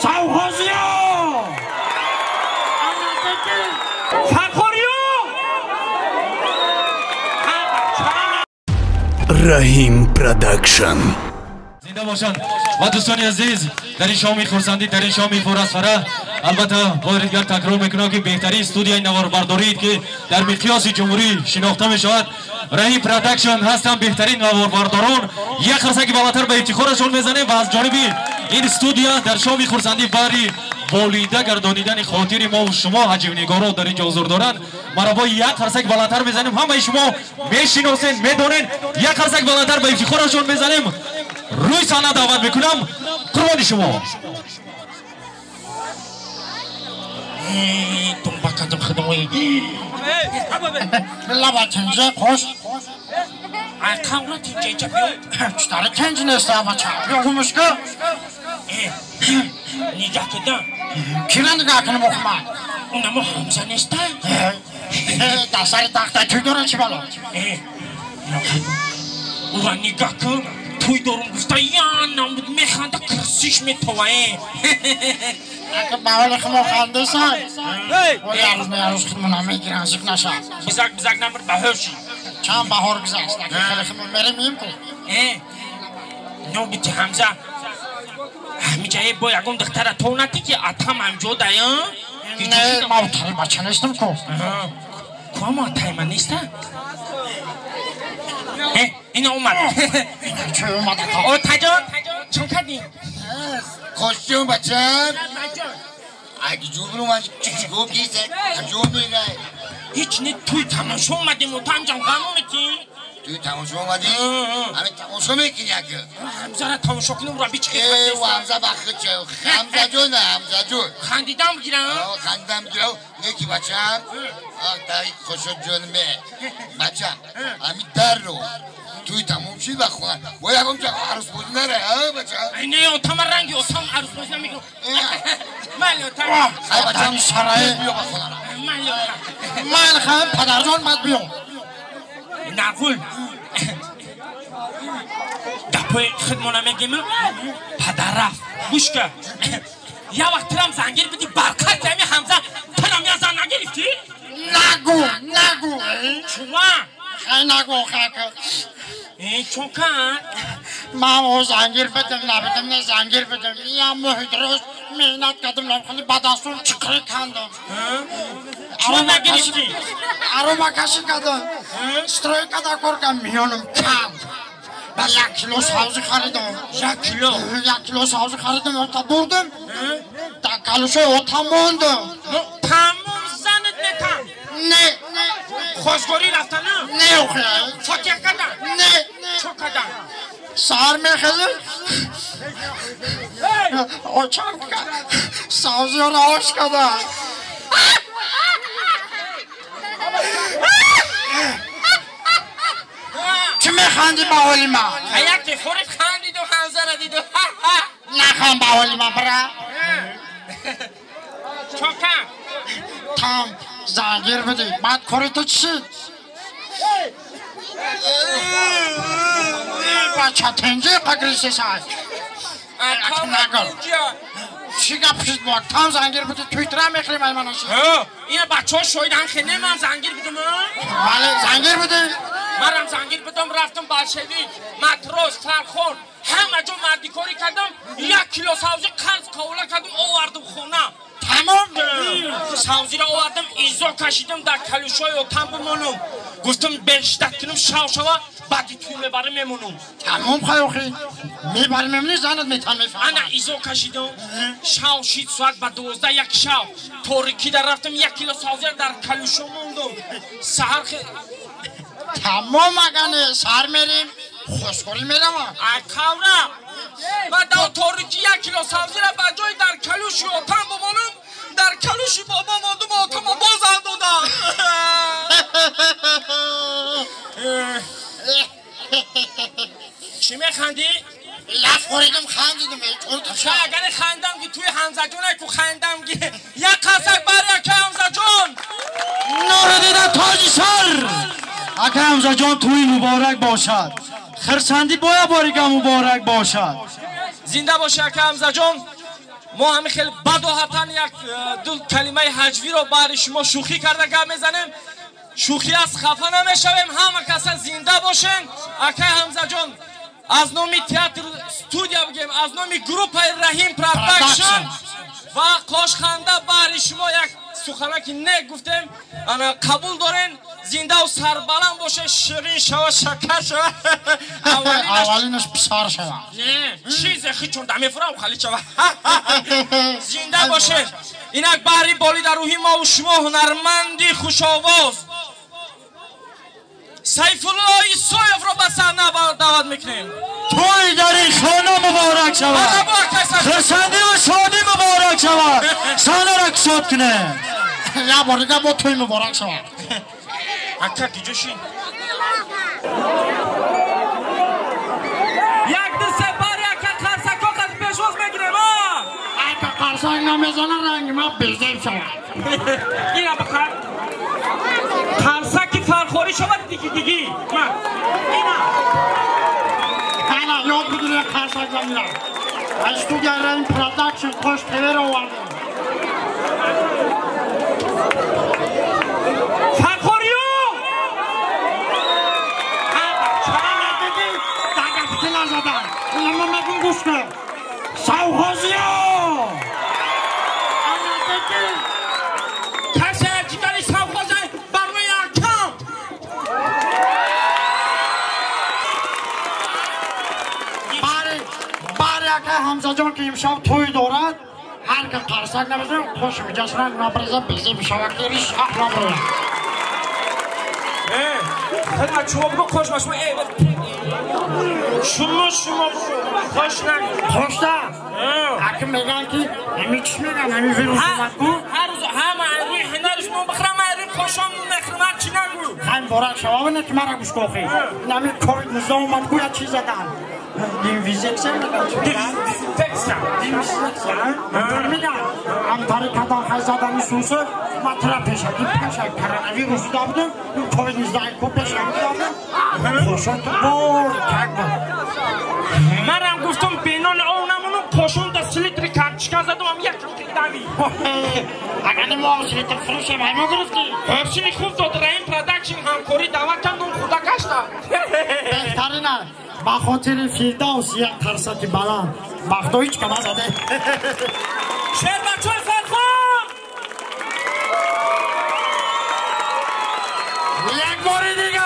Savhozio! Farhorio! Rahim Production. زنده باشند و دوستان عزیز در این شامی خورسندی در این شامی فرصفره البته بار دیگر تکرار میکنم که بهترین استودیوی نواربرداری که در مقیاس جمهوری شناخته می شود رحیم پروداکشن هستن. بهترین نواربرداران یک خرسک بالاتر به افتخارشون میزنه و از جانب این استودیو در شامی خورسندی باری بولیده گردانیدن خاطر ما و شما حجیب‌نگاران در اینجا حضور دارند. مرحبا یک خرسک بالاتر میزنیم. همه شما میشناسین میدونین. یک خرسک بالاتر به افتخارشون میزنیم. روی صحنه دعوت میکنم. قربان شما. دنبال کردم خدمتی. لبا تنجه خوش. کاملا تنجه بیام. چطور تنجه نیست لبا چه؟ بیاموش که؟ نگاه کردم. کی نگاه کنم اخمه؟ اونم حمزه نیست. در سر تخته توی داره چی بالا؟ اون نگاه کن. توی دارم گفته یا نمود میخنده کرسیش میتوه. اگه باول خمو خنده سن ولی عروض خدمون هم میگیرن زیب نشه. بزرگ نمر بهوشی. چند بهار گذشت اگه خیلی خمو میریم کن. نو بیتی حمزه. همیشه با یکم دختر تو نتی که اتم هم جوده یا؟ نه ما تایی بچه نیستم که. کام اتای من نیسته؟ اینا اومد. چه اومده تا؟ او تجان چون کردی؟ خوشون بچم اگه جون رو من چشگو بیزه جون میره هیچ نه توی تماشا اومدیم و تو همجام قانونتی؟ توی تماشا اومدی؟ همه تماشا میکنی اگه همزه را تماشا کنیم را بیچ خیلی و همزه بخی چه همزه جون همزه جون خندیدم بگیرم؟ خندیدم بگیرم یکی بچم دایی خوشو جون می بچم همین در رو توی تموم شید و خواهد باید هم که عروس بود نره ها بچم اینه اتام رنگی اتام عروس بود نمیگو من اتام خیلی سرای بیا بخونم من خواهم پدر جان باید بیام نقول دپای خدمانه میگیم پدر رفت گوش که یه وقت ترم زنگیر بدی برکت دمی حمزه ترم یا زن نگرفتی؟ نگو چوما خیلی نگو خیلی چون کن من زنگیر بدم نبیدم نه زنگیر بدم یا محیط روز مهنت کردم نبخونی بعد از اون چکری کندم چون نگرفتی؟ اروما کشی کردم ستروی کده کرکم میانم کم و 1 کیلو سبزی خریدم 1 کیلو 1 کیلو سبزی خریدم تا بردم تا کلوشوی اوتا موندم تموم زنت نتم نه خوشگوری رفتن نه اوخیه فکر کردن نه چو کردن سار میخیزم اوچم که سبزی رو آش کردم چی میخندی با حالی من؟ یک تفورت خندید و حمزه را دید و نخوام با حالی من برا چوکم تام زنگیر بدی بعد کاری تو چی؟ بچه تنجه قگریسی ساز نگل چی گپشید باید تام زنگیر بدی توی تره میخریم ایمانشی این بچه ها شایدن خیلی من زنگیر بدم بله زنگیر بدی منم زنگیر بدم رفتم بلشوی متروس فرخور همه جا مردی کاری کردم 1 کیلو سبزی قرض کاوله کردم آوردم خونه تمام سبزی را آوردم ایزا کشیدم در کلوشای اتم بمانم گفتم بشتت کنم شوا بعدی توی میبره میمونم تمام خیلی میبری میمونی زنت میتن میفهم انا ایزا کشیدم شاو شید ساعت با 12 یک شاو تورکی در رفتم 1 کیلو سبزی در کلوشا موندم سهر تمام اگه سر میریم خوشگوری میرم کورم و در تورکی 1 کیلو سبزی را بجای در کلوشی اتم بمانم در کلوشی بابا ماندم اتم بازم دادم چی میخندی؟ لف خوریدم خندیدم چه اگر خندم که توی حمزه جونه که خندم که یک قصک برای که حمزه جون نور دیده تاج سر اکه حمزه جان توی مبارک باشد خرسندی باید باریگه مبارک باشد زنده باشه اکه حمزه جون ما همین خیلی بداهتن یک دو کلمه هجوی رو برای شما شوخی کرده گپ میزنیم. شوخی از خفه نمیشویم، همه کسا زنده باشین. اکای حمزه جان از نامی تئاتر استودیو بگیم، از نامی گروپ رحیم پروداکشن و قاشخنده برای شما یک سخنکی نگفتیم. انا قبول دارین، زنده و سربلند باشه، شیرین شوه، شکر شوه. اولینش بسار شوه. نه چیزی خیچون دمیفرم خالی شوه. زنده باشه. اینک بری بالی در روحی ما و شما هنرمندی خوش آواز سیف الله ایسایف رو به صحنه دعوت میکنیم. توی در این خانه مبارک شود، خرسندی و شادی مبارک شود. صحنه را کشاد کنه. یا بارگه با توی مبارک شود. اکا کی جوشین یک دسته باری اکا خرسکا قد پیشواز میگیریم. اکا خرسک نمیزنه رنگ ما بیزیم شود. اینا بخار خرسکی فرخوری شود دیگی اینا یاد بگیره خرسک زمینه از تو گره این پروداکشن خوش تیوه رو آورده فرخوریو چرا ندیدی؟ دقیقی نزدن اینما مگون گوش کن سوخوزیو کسی جیگری سوخوزی برمای اکم باری اکه حمزه جان که امشب توی دارد هر که قرصک نبزیم خوش میجسرن نبرزه بیزی بشوکیریش احلا برد خیلی شما بگو خوش باشم شما بگو خوش نگو خوش ده اکه میگن که همی چی میگن همی ویروس اومد بود هر روز همه روی هنرش ما بخرم روی خوشم نخرمت چی نگو خیلی بارک شما بینه که مرا گوش کوخی نمی کوید نزده اومد گویا چی زدن دیویزیکسن میگن دیویزیکسن میگن هم طریقتا خیلی زدن سوسه مطرح پیشکی پیشک کرنوی روزی دابدن این کوید نزده کو پیشکی دابدن خوشون تو بور کک بود منم گفتم بینان اونمونو پاشون دست لیتری کارچکا زدم هم یک روکی دامی اگر ما لیتر فروش هم همه گرفتی همچنین خوب داد رحیم پروداکشن همکاری دعوت کردم خدا کشتا بهترینه با خاطر فیردوس یک ترسکی بلند بخدا هیچ کم زده شهر بچه های فرخان یک باری دیگه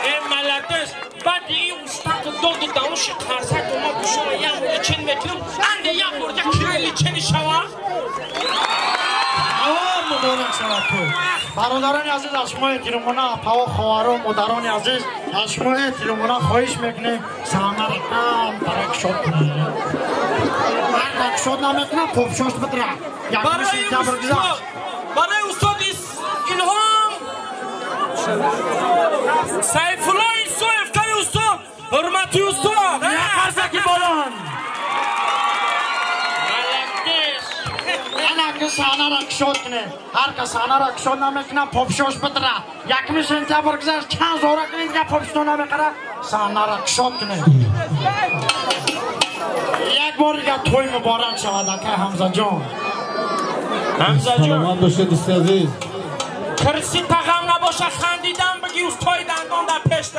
این ملتش بعد این استاد داد دانش خرسک ما بشون یک مورد چین میکنم انده یک مورد کریلی چینی شوا مبارک شود تو برادران عزیز از شما احترامانه اپا و خواهر و مادران عزیز از شما احترامانه خواهش میکنه صحنه را کم برک شد کنید هر برک شد نمیکنه پوپ ششت بدره برای استاد الهام سیف الله ایسایف که استاد حرمتی استاد یک خرسکی بالان که صحنه را کشود کنه هر که صحنه را کشود نمیکنه پاپشوش بدره یکمی سنتبر گذشت چند زوره کنید که پاپشتو نمیکنه صحنه را کشود کنه یک بار دیگه توی مبارک شود که حمزه جان سلامت باشه دوست عزیز کرسی تغم نباشه خندیدم بگی اوستای دندان در پشت